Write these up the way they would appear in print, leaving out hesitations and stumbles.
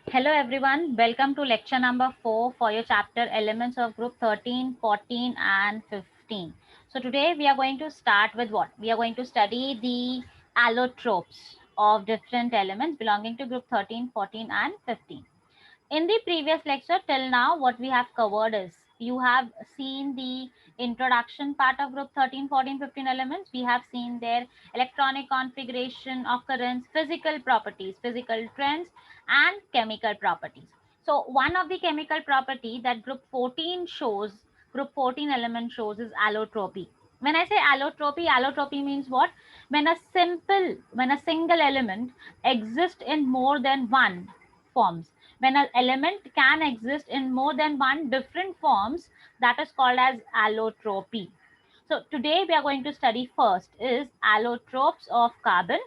Hello everyone, welcome to lecture number 4 for your chapter Elements of Group 13, 14 and 15. So today we are going to start with what? We are going to study the allotropes of different elements belonging to group 13, 14 and 15. In the previous lecture till now what we have covered is you have seen the introduction part of group 13, 14, 15 elements. We have seen their electronic configuration, occurrence, physical properties, physical trends and chemical properties. So one of the chemical property that group 14 shows, group 14 element shows is allotropy. When I say allotropy means what? When a single element exists in more than one forms. When an element can exist in more than one different forms, that is called as allotropy. So today we are going to study first is allotropes of carbon,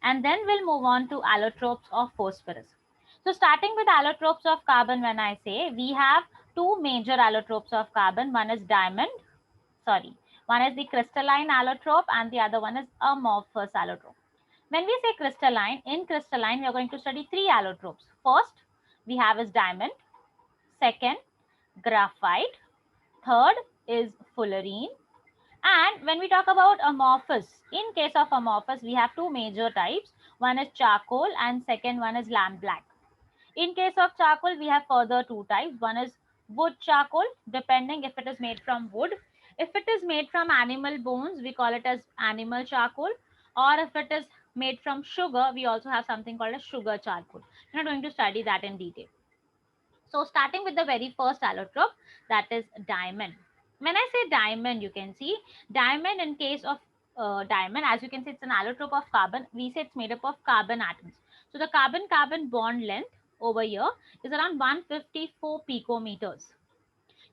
and then we'll move on to allotropes of phosphorus. So starting with allotropes of carbon, when I say we have two major allotropes of carbon, one is one is the crystalline allotrope and the other one is amorphous allotrope. When we say crystalline, in crystalline, we are going to study three allotropes. First, we have is diamond. Second, graphite. Third is fullerene. And when we talk about amorphous, in case of amorphous, we have two major types. One is charcoal and second one is lamp black. In case of charcoal, we have further two types. One is wood charcoal, depending if it is made from wood. If it is made from animal bones, we call it as animal charcoal. Or if it is made from sugar, we also have something called as sugar charcoal. We're not going to study that in detail. So starting with the very first allotrope, that is diamond. When I say diamond, you can see diamond in case of diamond, as you can see, it's an allotrope of carbon. We say it's made up of carbon atoms. So the carbon-carbon bond length over here is around 154 picometers.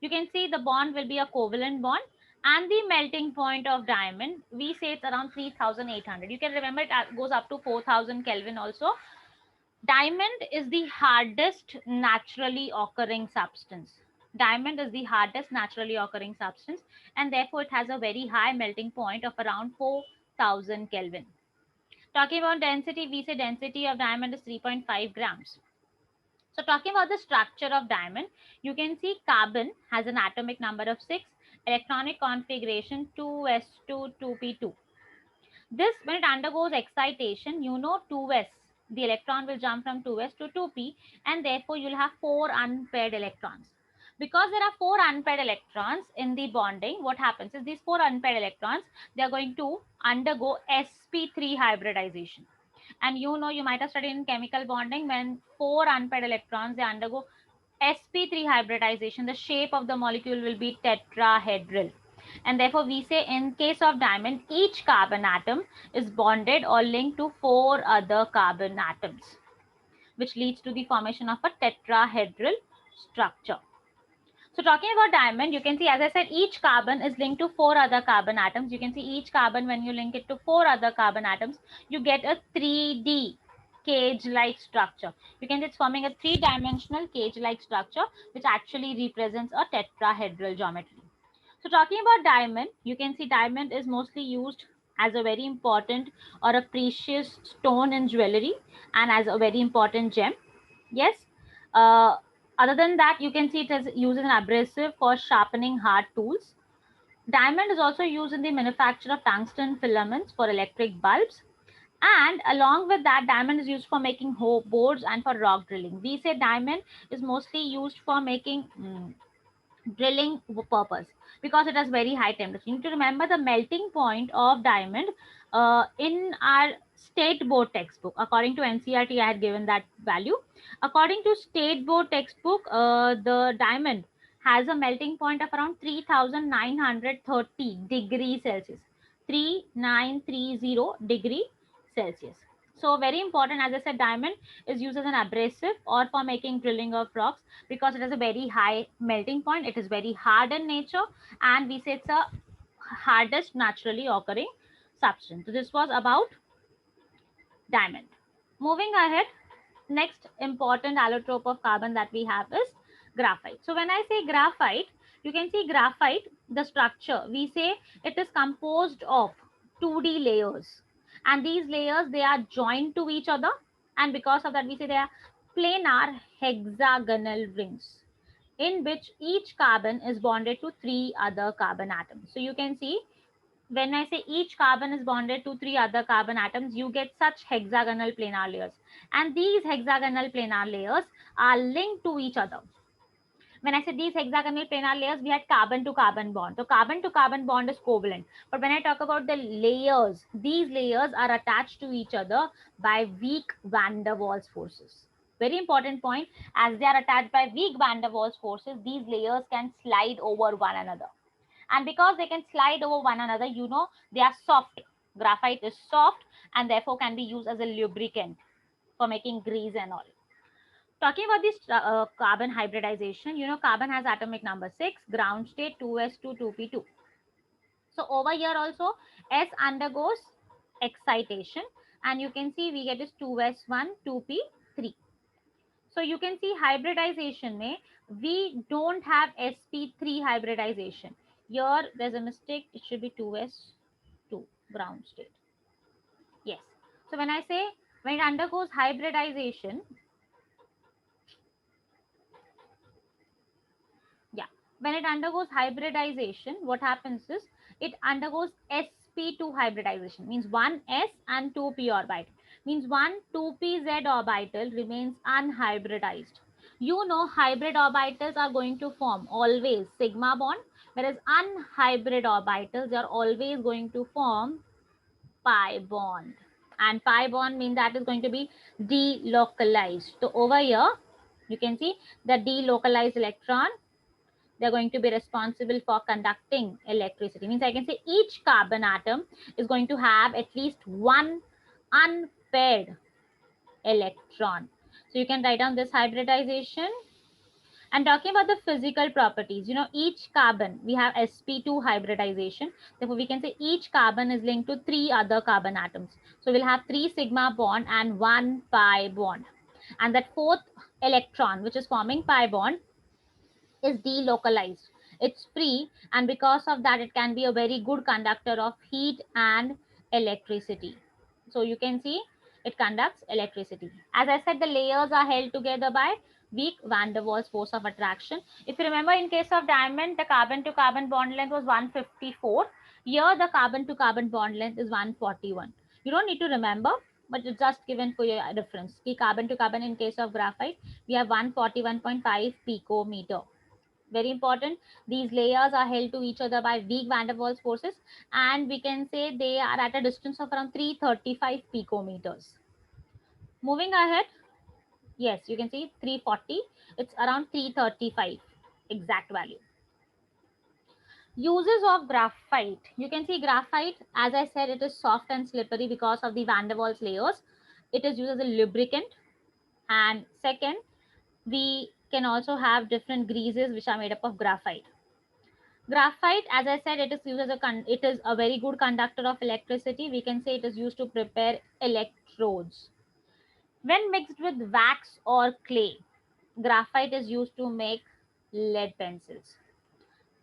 You can see the bond will be a covalent bond, and the melting point of diamond, we say it's around 3800. You can remember it goes up to 4000 Kelvin also. Diamond is the hardest naturally occurring substance. Diamond is the hardest naturally occurring substance, and therefore it has a very high melting point of around 4000 Kelvin. Talking about density, we say density of diamond is 3.5 grams. So talking about the structure of diamond, you can see carbon has an atomic number of 6, electronic configuration 2s2 2p2. This, when it undergoes excitation, 2s, the electron will jump from 2s to 2p, and therefore you'll have 4 unpaired electrons. Because there are 4 unpaired electrons in the bonding, what happens is these 4 unpaired electrons, they are going to undergo sp3 hybridization. And you might have studied in chemical bonding, when 4 unpaired electrons, they undergo sp3 hybridization, the shape of the molecule will be tetrahedral. And therefore we say in case of diamond, each carbon atom is bonded or linked to 4 other carbon atoms, which leads to the formation of a tetrahedral structure. So talking about diamond, you can see, as I said, each carbon is linked to 4 other carbon atoms. You can see each carbon, when you link it to 4 other carbon atoms, you get a 3D cage-like structure. You can see it's forming a 3-dimensional cage-like structure, which actually represents a tetrahedral geometry. So talking about diamond, you can see diamond is mostly used as a very important or a precious stone in jewelry and as a very important gem. Yes. Uh, Other than that, you can see it is used as an abrasive for sharpening hard tools. Diamond is also used in the manufacture of tungsten filaments for electric bulbs. And along with that, diamond is used for making boards and for rock drilling. We say diamond is mostly used for making drilling purpose because it has very high temperature. You need to remember the melting point of diamond in our state board textbook. According to NCRT, I had given that value. According to state board textbook, the diamond has a melting point of around 3930 degrees Celsius. 3930 degree Celsius. So very important, as I said, diamond is used as an abrasive or for making drilling of rocks because it has a very high melting point. It is very hard in nature, and we say it's a hardest naturally occurring substance. So this was about diamond. Moving ahead, next important allotrope of carbon that we have is graphite. So when I say graphite, you can see graphite, the structure, we say it is composed of 2D layers, and these layers, they are joined to each other, and because of that we say they are planar hexagonal rings in which each carbon is bonded to three other carbon atoms. So you can see when I say each carbon is bonded to three other carbon atoms, you get such hexagonal planar layers. And these hexagonal planar layers are linked to each other. When I said these hexagonal planar layers, we had carbon to carbon bond. So carbon to carbon bond is covalent. But when I talk about the layers, these layers are attached to each other by weak van der Waals forces. Very important point. As they are attached by weak van der Waals forces, these layers can slide over one another. And because they can slide over one another, you know, they are soft. Graphite is soft and therefore can be used as a lubricant for making grease and all. Talking about this carbon hybridization, you know, carbon has atomic number 6, ground state 2s2, 2p2. So over here also, S undergoes excitation, and you can see we get is 2s1, 2p3. So you can see hybridization may we don't have sp3 hybridization. Here there's a mistake, it should be 2s2 ground state. Yes. So when I say when it undergoes hybridization, yeah, when it undergoes hybridization, what happens is it undergoes sp2 hybridization, means one s and 2p orbital, means one 2pz orbital remains unhybridized. You know, hybrid orbitals are going to form always sigma bond, whereas unhybrid orbitals are always going to form pi bond, and pi bond means that is going to be delocalized. So over here you can see the delocalized electron, they're going to be responsible for conducting electricity. Means I can say each carbon atom is going to have at least one unpaired electron. So you can write down this hybridization. And talking about the physical properties, you know, each carbon, we have sp2 hybridization. Therefore, we can say each carbon is linked to three other carbon atoms. So we'll have three sigma bond and one pi bond. And that fourth electron, which is forming pi bond, is delocalized. It's free, and because of that, it can be a very good conductor of heat and electricity. So you can see it conducts electricity. As I said, the layers are held together by weak van der Waals force of attraction. If you remember, in case of diamond, the carbon to carbon bond length was 154. Here, the carbon to carbon bond length is 141. You don't need to remember, but it's just given for your reference. The carbon to carbon in case of graphite, we have 141.5 picometer. Very important. These layers are held to each other by weak van der Waals forces, and we can say they are at a distance of around 335 picometers. Moving ahead, yes, you can see 340. It's around 335 exact value. Uses of graphite. You can see graphite, as I said, it is soft and slippery because of the van der Waals layers. It is used as a lubricant. And second, we can also have different greases which are made up of graphite. Graphite, as I said, it is used as it is a very good conductor of electricity. We can say it is used to prepare electrodes. When mixed with wax or clay, graphite is used to make lead pencils.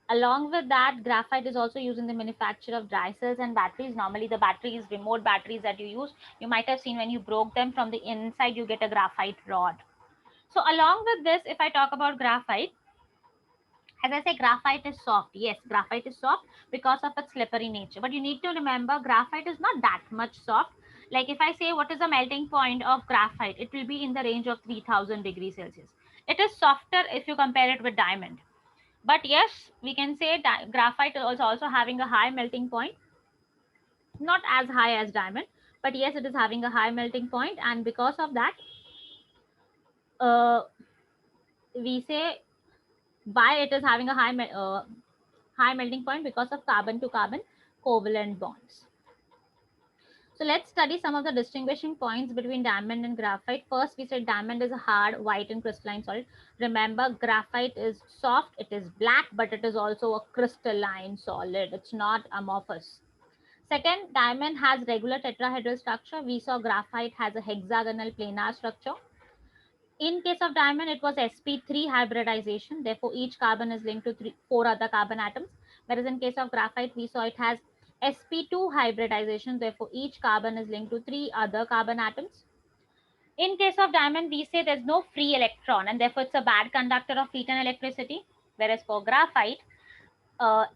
Along with that, graphite is also used in the manufacture of dry cells and batteries. Normally, the batteries, remote batteries that you use, you might have seen when you broke them from the inside, you get a graphite rod. So, along with this, if I talk about graphite, as I say, graphite is soft. Yes, graphite is soft because of its slippery nature. But you need to remember, graphite is not that much soft. Like if I say what is the melting point of graphite, it will be in the range of 3000 degrees Celsius. It is softer if you compare it with diamond. But yes, we can say that graphite is also having a high melting point. Not as high as diamond, but yes, it is having a high melting point. And because of that, uh, we say why it is having a high melting point, because of carbon to carbon covalent bonds. So let's study some of the distinguishing points between diamond and graphite. First, we said diamond is a hard, white, and crystalline solid. Remember, graphite is soft, it is black, but it is also a crystalline solid. It's not amorphous. Second, diamond has regular tetrahedral structure. We saw graphite has a hexagonal planar structure. In case of diamond, it was sp3 hybridization. Therefore, each carbon is linked to four other carbon atoms. Whereas in case of graphite, we saw it has sp2 hybridization. Therefore, each carbon is linked to three other carbon atoms. In case of diamond, we say there's no free electron and therefore it's a bad conductor of heat and electricity. Whereas for graphite,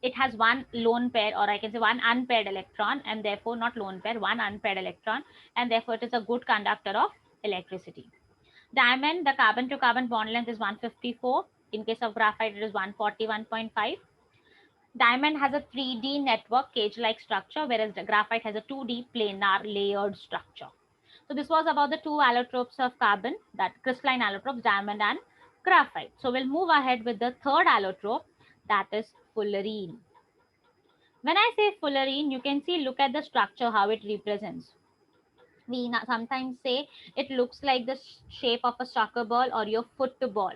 it has one lone pair, or I can say one unpaired electron, and therefore not lone pair, one unpaired electron, and therefore it is a good conductor of electricity. Diamond, the carbon to carbon bond length is 154. In case of graphite, it is 141.5. Diamond has a 3D network cage-like structure, whereas the graphite has a 2D planar layered structure. So this was about the two allotropes of carbon, that crystalline allotropes, diamond and graphite. So we'll move ahead with the third allotrope, that is fullerene. When I say fullerene, you can see, look at the structure, how it represents. We sometimes say it looks like the shape of a soccer ball or your football.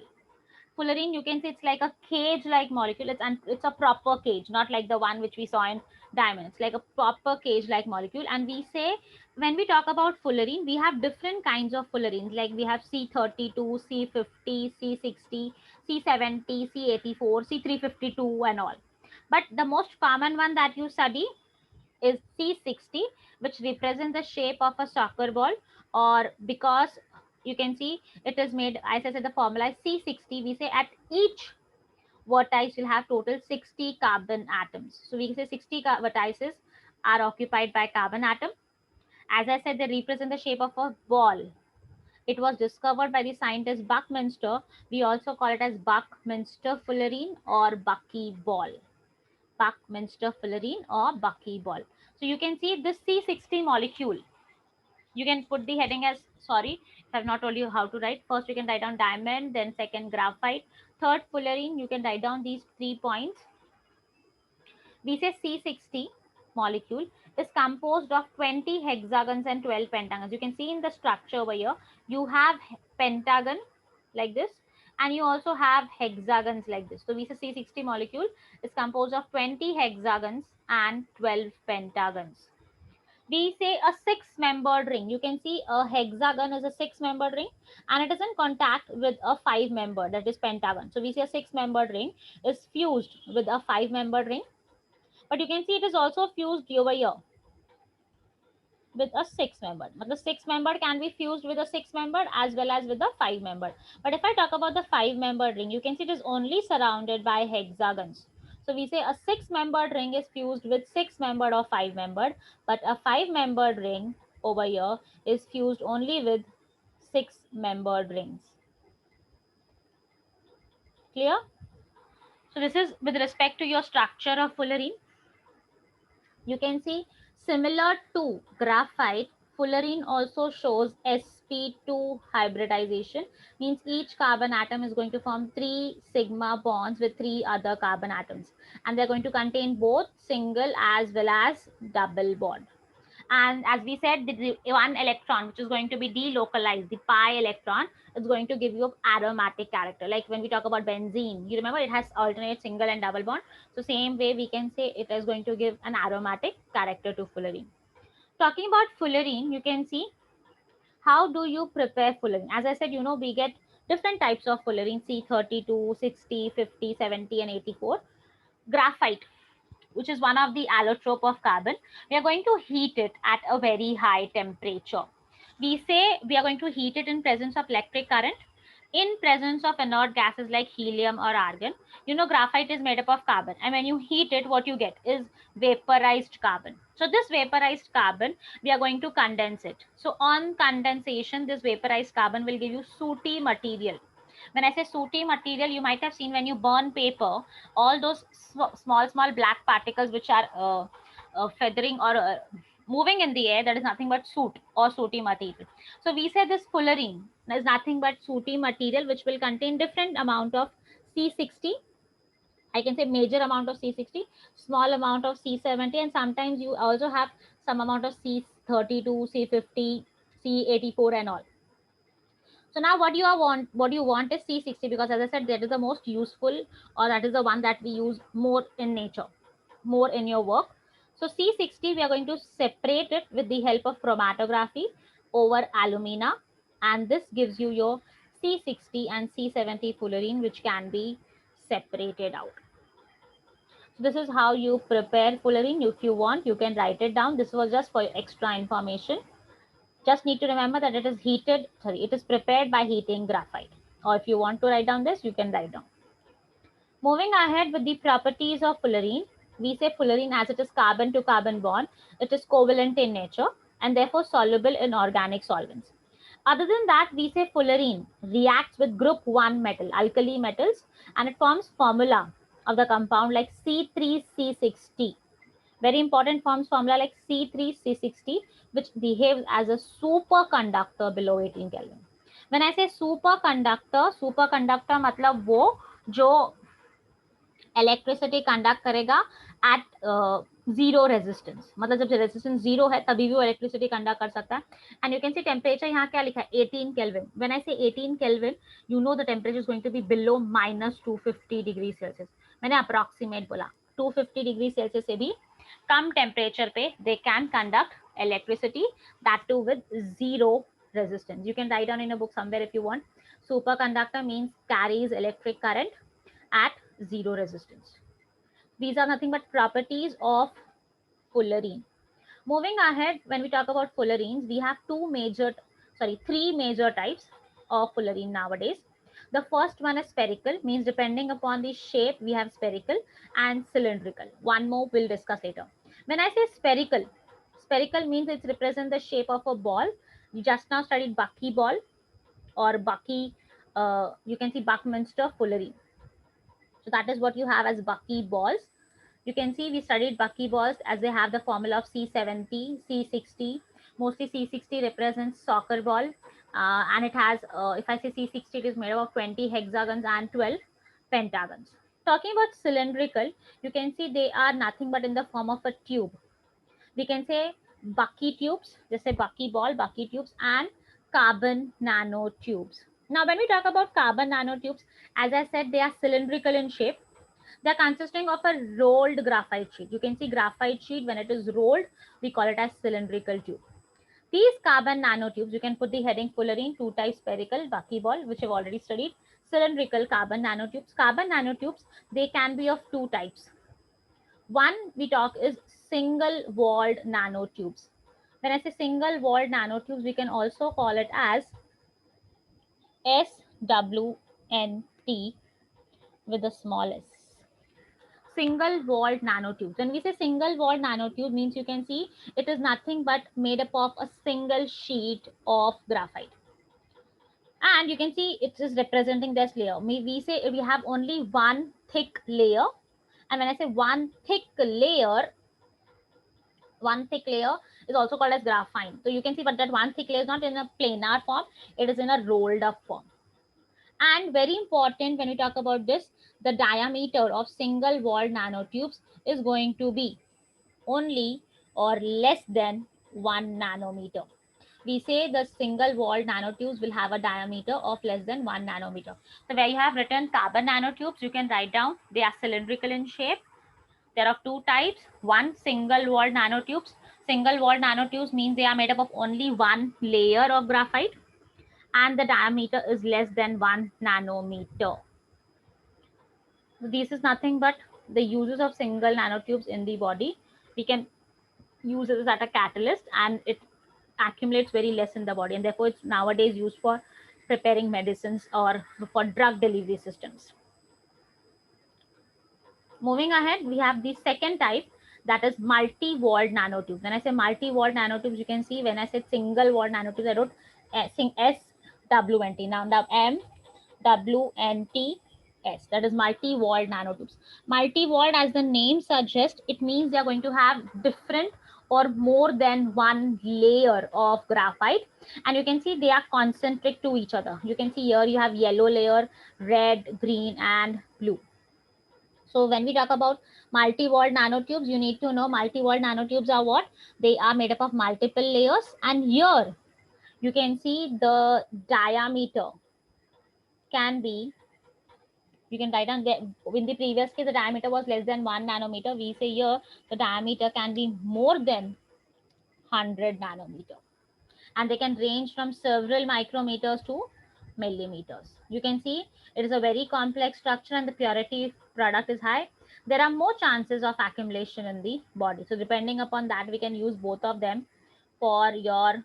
Fullerene, you can see it's like a cage-like molecule. It's a proper cage, not like the one which we saw in diamond. It's like a proper cage-like molecule. And we say, when we talk about fullerene, we have different kinds of fullerenes. Like we have C32, C50, C60, C70, C84, C352 and all. But the most common one that you study is C60, which represents the shape of a soccer ball, or because you can see it is made, as I said, the formula is C60. We say at each vertex will have total 60 carbon atoms. So we say 60 vertices are occupied by carbon atom. As I said, they represent the shape of a ball. It was discovered by the scientist Buckminster. We also call it as Buckminster fullerene or buckyball. Buckminster fullerene or buckyball. So you can see this C60 molecule. You can put the heading as, sorry if I've not told you how to write. First you can write down diamond, then second graphite, third fullerene. You can write down these 3 points. We say C60 molecule is composed of 20 hexagons and 12 pentagons. You can see in the structure over here, you have pentagon like this, and you also have hexagons like this. So we say C60 molecule is composed of 20 hexagons and 12 pentagons. We say a 6-membered ring. You can see a hexagon is a 6-membered ring, and it is in contact with a 5-membered, that is pentagon. So we say a 6-membered ring is fused with a 5-membered ring, but you can see it is also fused over here with a 6-membered. But the 6-membered can be fused with a 6-membered as well as with a 5-membered. But if I talk about the 5-membered ring, you can see it is only surrounded by hexagons. So we say a 6-membered ring is fused with 6-membered or 5-membered, but a 5-membered ring over here is fused only with 6-membered rings. Clear? So this is with respect to your structure of fullerene. You can see, similar to graphite, fullerene also shows sp2 hybridization, means each carbon atom is going to form 3 sigma bonds with 3 other carbon atoms, and they're going to contain both single as well as double bond. And as we said, the one electron which is going to be delocalized, the pi electron, is going to give you aromatic character. Like when we talk about benzene, you remember it has alternate single and double bond. So same way we can say it is going to give an aromatic character to fullerene. Talking about fullerene, you can see, how do you prepare fullerene? As I said, we get different types of fullerene: C32, 60, 50, 70 and 84. Graphite, which is one of the allotrope of carbon, we are going to heat it at a very high temperature. We say we are going to heat it in presence of electric current, in presence of inert gases like helium or argon. Graphite is made up of carbon, and when you heat it, what you get is vaporized carbon. So this vaporized carbon, we are going to condense it. So on condensation, this vaporized carbon will give you sooty material. When I say sooty material, you might have seen when you burn paper, all those small black particles which are feathering or moving in the air, that is nothing but soot or sooty material. So we say this fullerene is nothing but sooty material which will contain different amount of C60. I can say major amount of C60, small amount of C70, and sometimes you also have some amount of C32, C50, C84 and all. So now what you want is C60, because as I said, that is the most useful, or that is the one that we use more in nature, more in your work. So C60, we are going to separate it with the help of chromatography over alumina, and this gives you your C60 and C70 fullerene, which can be separated out. So this is how you prepare fullerene. If you want, you can write it down. This was just for extra information. Just need to remember that it is it is prepared by heating graphite. Or if you want to write down this, you can write down. Moving ahead with the properties of fullerene, we say fullerene as it is carbon to carbon bond, it is covalent in nature and therefore soluble in organic solvents. Other than that, we say fullerene reacts with group 1 metal, alkali metals, and it forms formula of the compound like C3C60. Very important, forms formula like C3C60, which behaves as a superconductor below 18 Kelvin. When I say superconductor मतलब वो जो electricity conduct करेगा eight zero resistance, मतलब जब resistance zero है तभी भी वो इलेक्ट्रिसिटी कंडक्ट कर सकता है. And you can see temperature यहाँ क्या लिखा है 18 kelvin. When I say 18 kelvin you know the temperature is going to be below -250 degree Celsius. मैंने अप्रॉक्सीमेट बोला 250 डिग्री सेल्सियस से भी कम टेम्परेचर पे they can conduct electricity, that too with zero resistance. You can write down in a book somewhere if you want. Superconductor means carries electric current at zero resistance. These are nothing but properties of fullerene. Moving ahead, when we talk about fullerenes, we have three major types of fullerene nowadays. The first one is spherical, means depending upon the shape, we have spherical and cylindrical. One more we'll discuss later. When I say spherical, spherical means it represents the shape of a ball. You just now studied buckyball or you can see Buckminster fullerene. So that is what you have as buckyballs. You can see we studied buckyballs as they have the formula of C70, C60. Mostly C60 represents soccer ball. And it has, if I say C60, it is made up of 20 hexagons and 12 pentagons. Talking about cylindrical, you can see they are nothing but in the form of a tube. We can say bucky tubes, just say buckyball, bucky tubes, and carbon nanotubes. Now, when we talk about carbon nanotubes, as I said, they are cylindrical in shape. They're consisting of a rolled graphite sheet. You can see graphite sheet, when it is rolled, we call it as cylindrical tube. These carbon nanotubes, you can put the heading fullerene, two types, spherical, buckyball, which I've already studied, cylindrical carbon nanotubes. Carbon nanotubes, they can be of two types. One we talk is single walled nanotubes. When I say single walled nanotubes, we can also call it as SWNT with a small s. Single walled nanotubes. When we say single walled nanotube, means you can see it is nothing but made up of a single sheet of graphite. And you can see it is representing this layer. We say we have only one thick layer. And when I say one thick layer is also called as graphene. So you can see, but that one thick layer is not in a planar form, it is in a rolled up form. And very important when we talk about this, the diameter of single walled nanotubes is going to be only or less than 1 nanometer. We say the single walled nanotubes will have a diameter of less than 1 nanometer. So where you have written carbon nanotubes, you can write down they are cylindrical in shape. There are two types. One, single walled nanotubes. Single walled nanotubes means they are made up of only one layer of graphite and the diameter is less than 1 nanometer. This is nothing but the uses of single nanotubes in the body. We can use it as a catalyst and it accumulates very less in the body, and therefore it's nowadays used for preparing medicines or for drug delivery systems. Moving ahead, we have the second type, that is multi-walled nanotubes. When I say multi-walled nanotubes, you can see when I said single-walled nanotubes, I wrote SWNT. Now MWNTS, that is multi-walled nanotubes. Multi-walled, as the name suggests, it means they are going to have different or more than one layer of graphite, and you can see they are concentric to each other. You can see here you have yellow layer, red, green, and blue. So when we talk about multi-walled nanotubes, you need to know multi-walled nanotubes are what? They are made up of multiple layers. And here you can see the diameter can be, you can write down that in the previous case, the diameter was less than 1 nanometer. We say here the diameter can be more than 100 nanometer. And they can range from several micrometers to millimeters. You can see it is a very complex structure and the purity product is high. There are more chances of accumulation in the body. So depending upon that, we can use both of them for your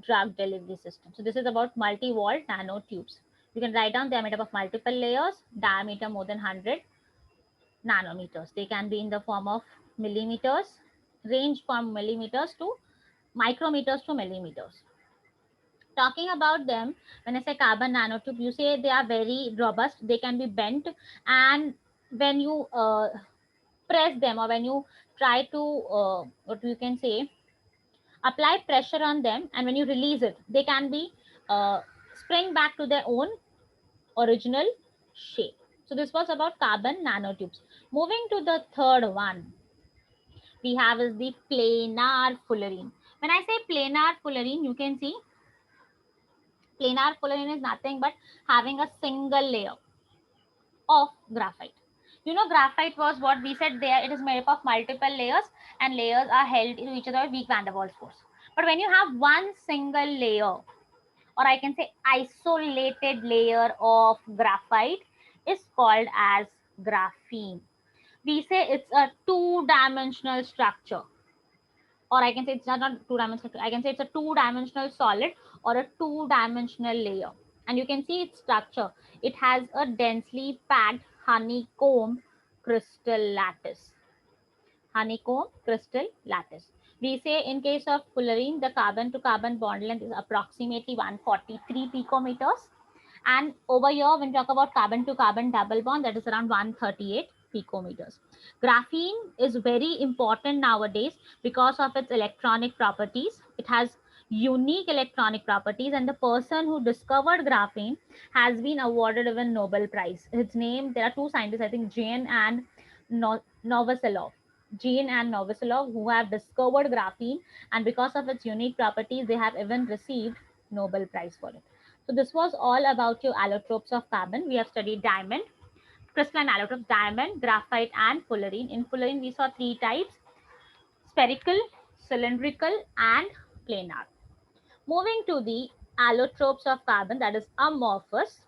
drug delivery system. So this is about multi-walled nanotubes. You can write down they are made up of multiple layers, diameter more than 100 nanometers. They can be in the form of millimeters, range from millimeters to micrometers to millimeters. Talking about them, when I say carbon nanotube, you say they are very robust, they can be bent, and when you press them, or when you try to what you can say, apply pressure on them, and when you release it, they can be uh, spring back to their own original shape. So this was about carbon nanotubes. Moving to the third one, we have is the planar fullerene. When I say planar fullerene, you can see planar fullerene is nothing but having a single layer of graphite. You know, graphite was what we said there, it is made up of multiple layers, and layers are held to each other with weak van der Waals force. But when you have one single layer, or I can say isolated layer of graphite, is called as graphene. We say it's a two-dimensional structure, or I can say it's not two-dimensional. I can say it's a two-dimensional solid or a two-dimensional layer. And you can see its structure. It has a densely packed honeycomb crystal lattice. Honeycomb crystal lattice. We say in case of fullerene, the carbon to carbon bond length is approximately 143 picometers. And over here, when we talk about carbon to carbon double bond, that is around 138 picometers. Graphene is very important nowadays because of its electronic properties. It has unique electronic properties, and the person who discovered graphene has been awarded a Nobel Prize. His name, there are two scientists, I think Jane and Novoselov. Gene and Novoselov, who have discovered graphene, and because of its unique properties, they have even received Nobel Prize for it. So this was all about your allotropes of carbon. We have studied diamond, crystalline allotropes, diamond, graphite, and fullerene. In fullerene, we saw three types: spherical, cylindrical, and planar. Moving to the allotropes of carbon, that is amorphous,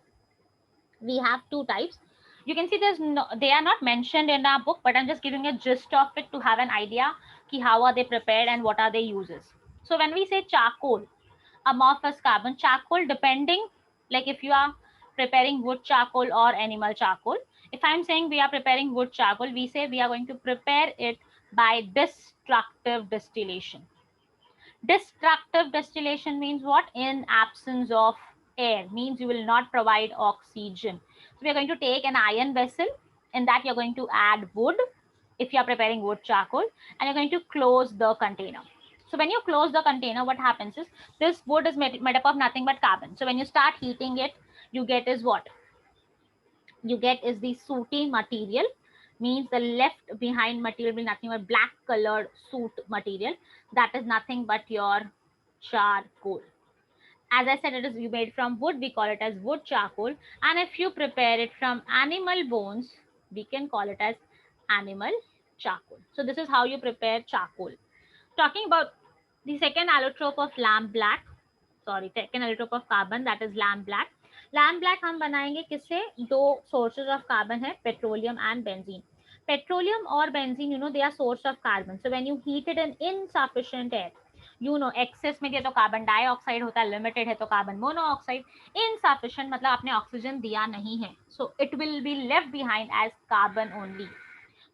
we have two types. You can see there's no, they are not mentioned in our book, but I'm just giving a gist of it to have an idea ki how are they prepared and what are their uses. So when we say charcoal, amorphous carbon, charcoal, depending, like if you are preparing wood charcoal or animal charcoal, if I'm saying we are preparing wood charcoal, we say we are going to prepare it by destructive distillation. Destructive distillation means what? In absence of air, means you will not provide oxygen. So we are going to take an iron vessel. In that, you're going to add wood if you are preparing wood charcoal, and you're going to close the container. So when you close the container, what happens is this wood is made up of nothing but carbon. So when you start heating it, you get is what? You get is the sooty material, means the left behind material will be nothing but black colored soot material. That is nothing but your charcoal. As I said, it is made from wood, we call it as wood charcoal. And if you prepare it from animal bones, we can call it as animal charcoal. So this is how you prepare charcoal. Talking about the second allotrope of lamp black, sorry second allotrope of carbon that is lamp black. Lamp black हम बनाएंगे किससे? दो sources of carbon है, petroleum and benzene. Petroleum और benzene, you know, they are source of carbon. So when you heat it in insufficient air, you know, excess में दिया तो carbon dioxide होता है, लिमिटेड है तो कार्बन मोनोऑक्साइड. इनसफिशिएंट मतलब आपने ऑक्सीजन दिया नहीं है, so it will be left behind as carbon only.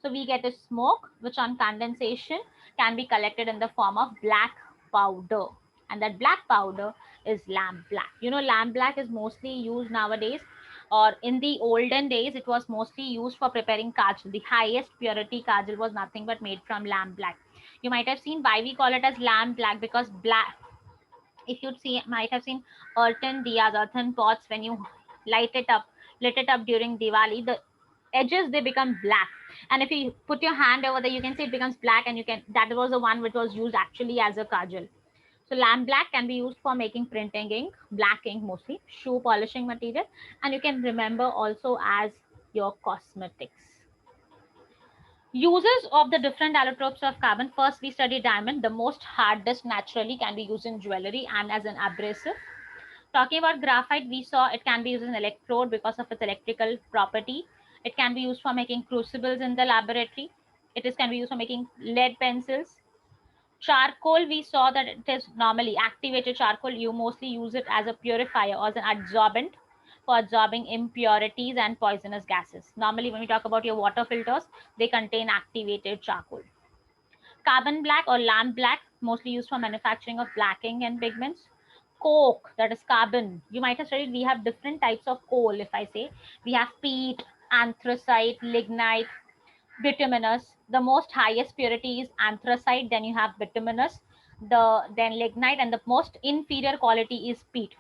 So we get a smoke which on condensation can be collected in the form of black powder. And that black powder is lamp black. You know, lamp black is mostly used nowadays, or in the olden days, it was mostly used for preparing kajal. The highest purity kajal was nothing but made from lamp black. You might have seen why we call it as lamp black, because black, if you'd see, might have seen earthen diyas, earthen pots, when you lit it up during Diwali, the edges they become black, and if you put your hand over there, you can see it becomes black, and you can, that was the one which was used actually as a kajal. So lamp black can be used for making printing ink, black ink mostly, shoe polishing material, and you can remember also as your cosmetics. Uses of the different allotropes of carbon. First, we study diamond. The most hardest naturally can be used in jewelry and as an abrasive. Talking about graphite, we saw it can be used as an electrode because of its electrical property. It can be used for making crucibles in the laboratory. Can be used for making lead pencils. Charcoal, we saw that it is normally activated charcoal. You mostly use it as a purifier or as an adsorbent for absorbing impurities and poisonous gases. Normally, when we talk about your water filters, they contain activated charcoal. Carbon black or lamp black, mostly used for manufacturing of blacking and pigments. Coke, that is carbon. You might have studied we have different types of coal. If I say we have peat, anthracite, lignite, bituminous. The most highest purity is anthracite, then you have bituminous, then lignite, and the most inferior quality is peat,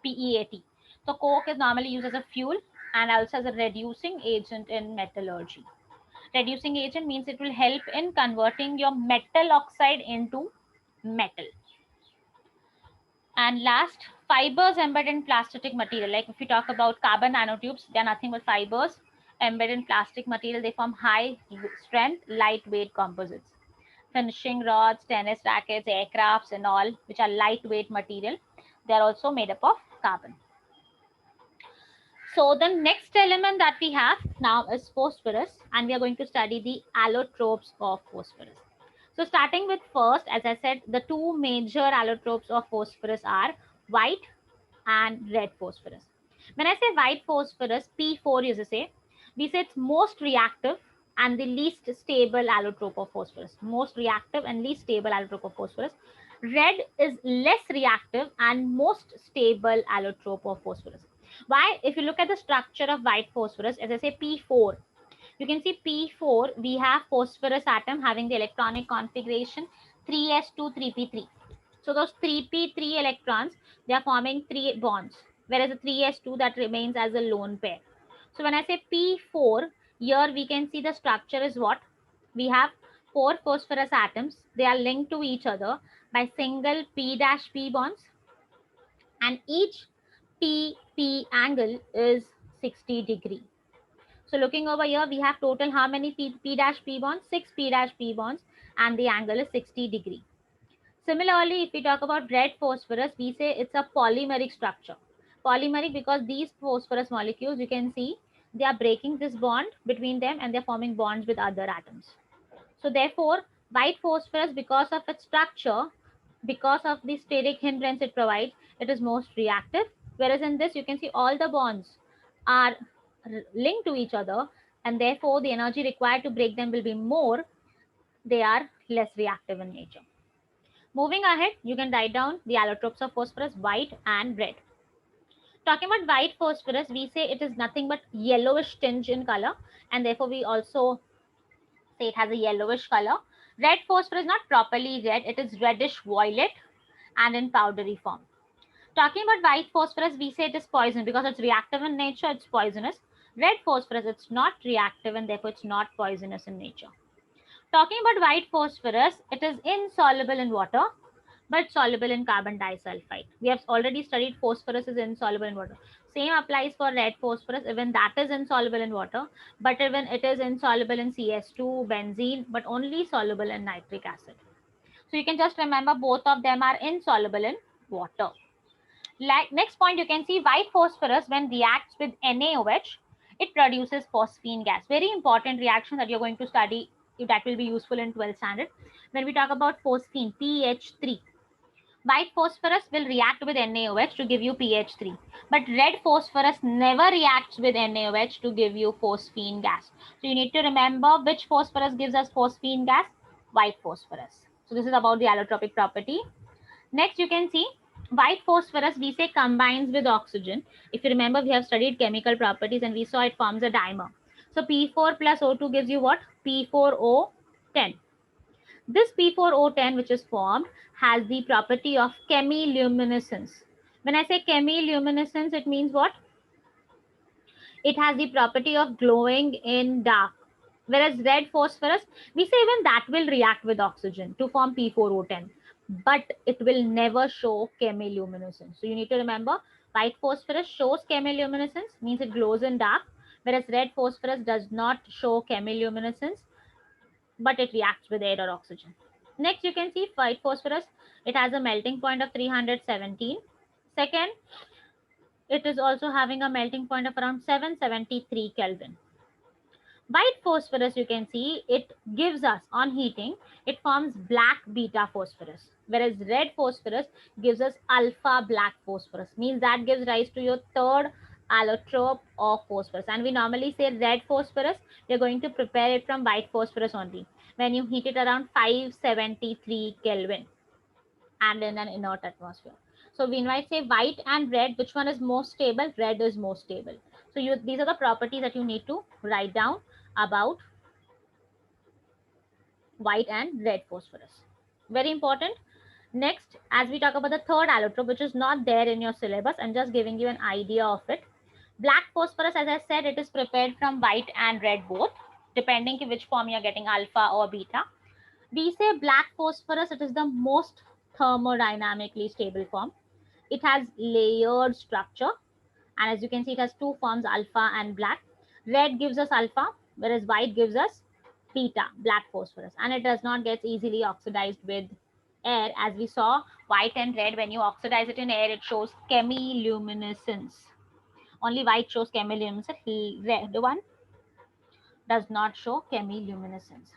PEAT. So coke is normally used as a fuel and also as a reducing agent in metallurgy. Reducing agent means it will help in converting your metal oxide into metal. And last, fibers embedded in plastic material. Like if you talk about carbon nanotubes, they're nothing but fibers embedded in plastic material. They form high strength, lightweight composites. Finishing rods, tennis rackets, aircrafts, and all, which are lightweight material, they're also made up of carbon. So the next element that we have now is phosphorus, and we are going to study the allotropes of phosphorus. So starting with first, as I said, the two major allotropes of phosphorus are white and red phosphorus. When I say white phosphorus, P4 is to say, we say it's most reactive and the least stable allotrope of phosphorus. Most reactive and least stable allotrope of phosphorus. Red is less reactive and most stable allotrope of phosphorus. Why? If you look at the structure of white phosphorus, as I say P4, you can see P4, we have phosphorus atom having the electronic configuration 3s2 3p3. So those 3p3 electrons, they are forming 3 bonds, whereas the 3s2 that remains as a lone pair. So when I say P4, here we can see the structure is what? We have 4 phosphorus atoms. They are linked to each other by single P-P bonds, and each P angle is 60 degree. So looking over here, we have total how many P bonds? 6 P bonds, and the angle is 60 degree. Similarly, if we talk about red phosphorus, we say it's a polymeric structure. Polymeric because these phosphorus molecules, you can see, they are breaking this bond between them and they're forming bonds with other atoms. So therefore, white phosphorus, because of its structure, because of the steric hindrance it provides, it is most reactive. Whereas in this, you can see all the bonds are linked to each other, and therefore the energy required to break them will be more. They are less reactive in nature. Moving ahead, you can write down the allotropes of phosphorus, white and red. Talking about white phosphorus, we say it is nothing but yellowish tinge in color, and therefore we also say it has a yellowish color. Red phosphorus is not properly red, it is reddish violet and in powdery form. Talking about white phosphorus, we say it is poison because it's reactive in nature, it's poisonous. Red phosphorus, it's not reactive and therefore it's not poisonous in nature. Talking about white phosphorus, it is insoluble in water but soluble in carbon disulfide. We have already studied phosphorus is insoluble in water. Same applies for red phosphorus, even that is insoluble in water, but even it is insoluble in CS2, benzene, but only soluble in nitric acid. So you can just remember both of them are insoluble in water. Like next point, you can see white phosphorus when reacts with NaOH, it produces phosphine gas. Very important reaction that you're going to study, that will be useful in 12th standard. When we talk about phosphine, PH3, white phosphorus will react with NaOH to give you PH3, but red phosphorus never reacts with NaOH to give you phosphine gas. So you need to remember which phosphorus gives us phosphine gas, white phosphorus. So this is about the allotropic property. Next, you can see white phosphorus, we say combines with oxygen. If you remember, we have studied chemical properties and we saw it forms a dimer. So P4 plus O2 gives you what? P4O10. This P4O10 which is formed has the property of chemiluminescence. When I say chemiluminescence, it means what? It has the property of glowing in dark. Whereas red phosphorus, we say even that will react with oxygen to form P4O10, but it will never show chemiluminescence. So you need to remember, white phosphorus shows chemiluminescence, means it glows in dark, whereas red phosphorus does not show chemiluminescence, but it reacts with air or oxygen. Next, you can see white phosphorus, it has a melting point of 317. Second, it is also having a melting point of around 773 Kelvin. White phosphorus, you can see, it gives us, on heating, it forms black beta phosphorus, whereas red phosphorus gives us alpha black phosphorus, means that gives rise to your third allotrope of phosphorus. And we normally say red phosphorus, we're going to prepare it from white phosphorus only, when you heat it around 573 Kelvin and in an inert atmosphere. So we might say white and red, which one is more stable? Red is more stable. So these are the properties that you need to write down about white and red phosphorus. Very important. Next, as we talk about the third allotrope, which is not there in your syllabus, I'm just giving you an idea of it. Black phosphorus, as I said, it is prepared from white and red both, depending on which form you're getting, alpha or beta. We say black phosphorus, it is the most thermodynamically stable form. It has layered structure, and as you can see, it has two forms, alpha and black. Red gives us alpha, whereas white gives us beta, black phosphorus, and it does not get easily oxidized with air. As we saw, white and red, when you oxidize it in air, it shows chemiluminescence. Only white shows chemiluminescence, red one does not show chemiluminescence.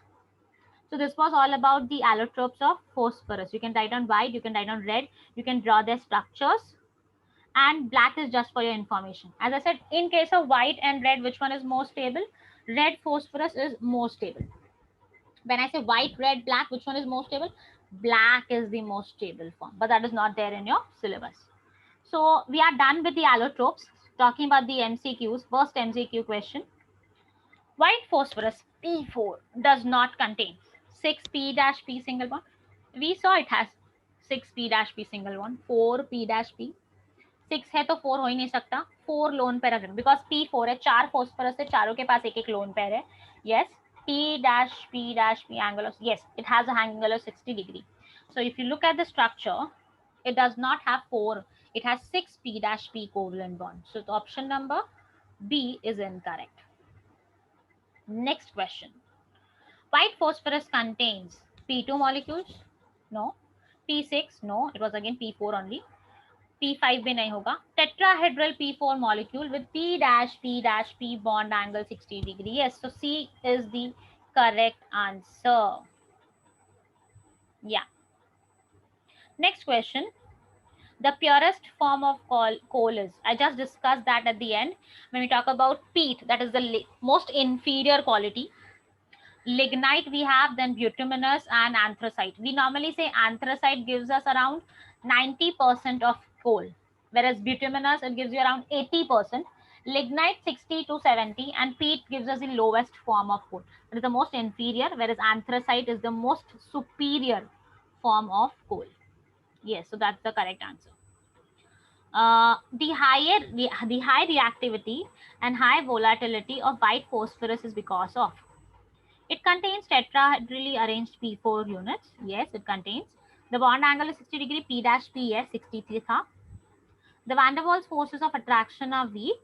So this was all about the allotropes of phosphorus. You can write on white, you can write on red, you can draw their structures, and black is just for your information. As I said, in case of white and red, which one is more stable? Red phosphorus is more stable. When I say white, red, black, which one is more stable? Black is the most stable form, but that is not there in your syllabus. So we are done with the allotropes. Talking about the MCQs, first MCQ question. White phosphorus P4 does not contain 6p-p single bond. We saw it has 6p-p single bond, 4p-p, 6 है तो 4 हो ही नहीं सकता, 4 lone pair रखेंगे because P4 है, 4 phosphorus है, चारों के पास एक एक लोन पेयर है. Yes, P-p angle of, yes, it has a angle of 60 degree. So if you look at the structure, it does not have 4, it has 6p-p covalent bond. So the option number B is incorrect. Next question. White phosphorus contains P2 molecules? No. P6? No. It was again P4 only. P5 भी नहीं होगा. Tetrahedral P4 molecule with P-p bond angle 60 degree. Yes, so C is the correct answer. Yeah. Next question. The purest form of coal is, I just discussed that at the end. When we talk about peat, that is the most inferior quality. Lignite we have, then bituminous and anthracite. We normally say anthracite gives us around 90% of coal, whereas bituminous, it gives you around 80%. Lignite 60 to 70, and peat gives us the lowest form of coal. It is the most inferior, whereas anthracite is the most superior form of coal. Yes, so that's the correct answer. The high reactivity and high volatility of white phosphorus is because of, it contains tetrahedrally arranged P4 units. Yes, it contains. The bond angle is 60 degree, P-p, yes, 63 tha. The van der Waals forces of attraction are weak.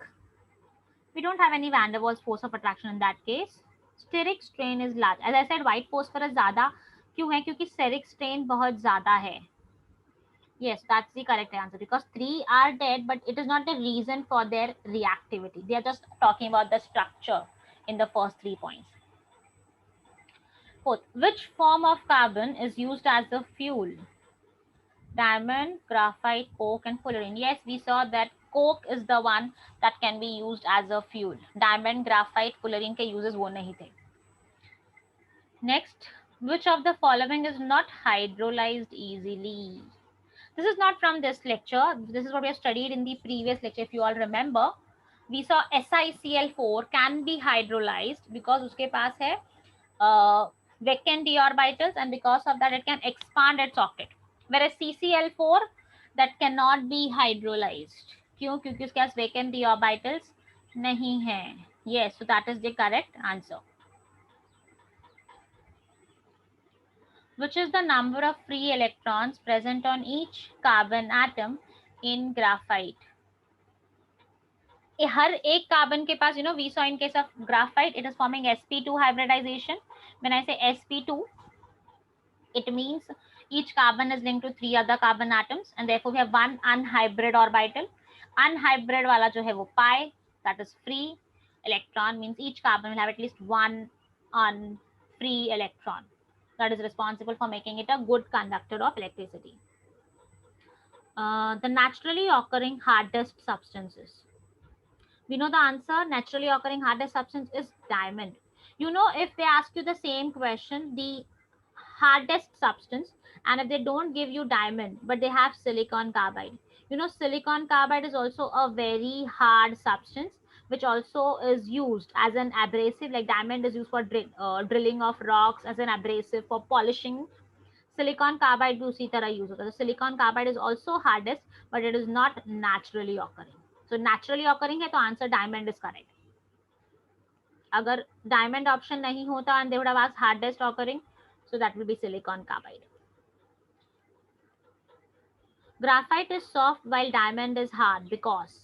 We don't have any van der Waals force of attraction in that case. Steric strain is large. As I said, white phosphorus ज़्यादा क्यों है? क्योंकि steric strain बहुत ज़्यादा है. Yes, that's the correct answer, because 3 are dead, but it is not the reason for their reactivity. They are just talking about the structure in the first 3 points. Fourth, which form of carbon is used as the fuel? Diamond, graphite, coke, and fullerene. Yes, we saw that coke is the one that can be used as a fuel. Diamond, graphite, fullerene के uses वो नहीं थे. Next, which of the following is not hydrolyzed easily? This is not from this lecture. This is what we have studied in the previous lecture. If you all remember, we saw SiCl4 can be hydrolyzed because उसके पास है vacant d orbitals, and because of that it can expand its octet, whereas CCl4 that cannot be hydrolyzed. क्यों? क्योंकि उसके पास vacant d orbitals नहीं है. Yes, so that is the correct answer. Which is the number of free electrons present on each carbon atom in graphite? हर एक carbon के पास, we saw in case of graphite it is forming sp2 hybridization. When I say sp2, it means each carbon is linked to 3 other carbon atoms, and therefore we have one unhybrid orbital. Unhybrid वाला जो है वो pi, that is free. Electron means each carbon will have at least one free electron that is responsible for making it a good conductor of electricity. The naturally occurring hardest substances. We know the answer. Naturally occurring hardest substance is diamond. You know, if they ask you the same question, the hardest substance, and if they don't give you diamond but they have silicon carbide, you know, silicon carbide is also a very hard substance which also is used as an abrasive. Like diamond is used for drilling of rocks, as an abrasive, for polishing. Silicon carbide भी उसी तरह use होता है. So silicon carbide is also hardest, but it is not naturally occurring. So naturally occurring है तो answer diamond is correct. अगर diamond option नहीं होता and they would have asked hardest occurring, so that will be silicon carbide. Graphite is soft while diamond is hard because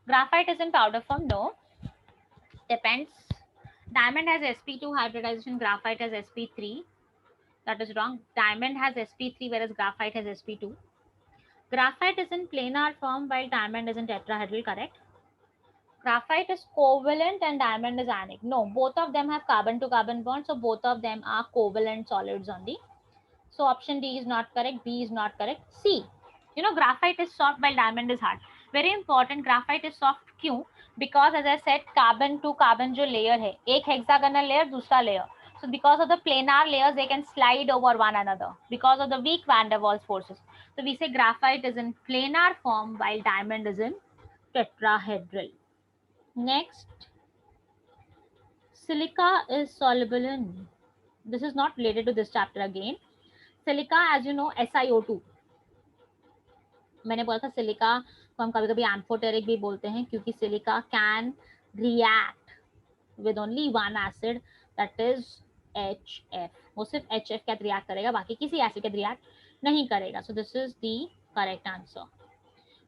graphite is in powder form. No, depends. Diamond has sp2 hybridization, graphite has sp3. That is wrong. Diamond has sp3 whereas graphite has sp2. Graphite is in planar form while diamond is in tetrahedral. Correct. Graphite is covalent and diamond is anionic. No, both of them have carbon to carbon bond, so both of them are covalent solids only. So option D is not correct, B is not correct. C, you know, graphite is soft while diamond is hard. Very important, graphite is soft क्यों? Because as I said, carbon to carbon जो layer है, एक hexagonal layer, दूसरा layer. So because of the planar layers, they can slide over one another because of the weak van der Waals forces. So we say graphite is in planar form while diamond is in tetrahedral. Next, silica is soluble in. This is not related to this chapter again. Silica, as you know, SiO2. मैंने बोला था silica को हम कभी कभी amphoteric भी बोलते हैं क्योंकि silica can react with only one acid that is HF. वो सिर्फ HF के साथ रिएक्ट करेगा, बाकी किसी एसिड के साथ रिएक्ट नहीं करेगा. So this is the correct answer.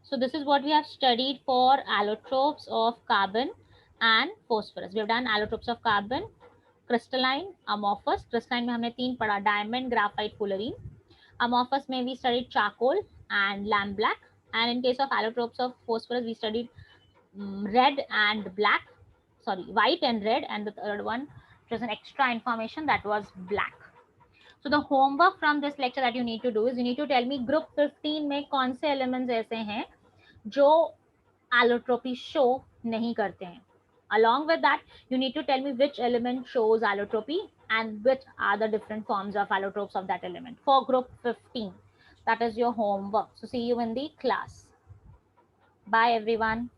So this is what we have studied for allotropes of carbon and phosphorus. We have done allotropes of carbon, crystalline, amorphous. Crystalline में हमने तीन पढ़ा, diamond, graphite, fullerene. Amorphous में we studied charcoal and lamp black. And in case of allotropes of phosphorus, we studied red and black. Sorry, white and red, and the third one, which was an extra information, that was black. So the homework from this lecture that you need to do is you need to tell me group 15 में कौन से elements ऐसे हैं जो allotropy show नहीं करते हैं. Along with that, you need to tell me which element shows allotropy and which are the different forms of allotropes of that element for group 15. That is your homework. So see you in the class. Bye everyone.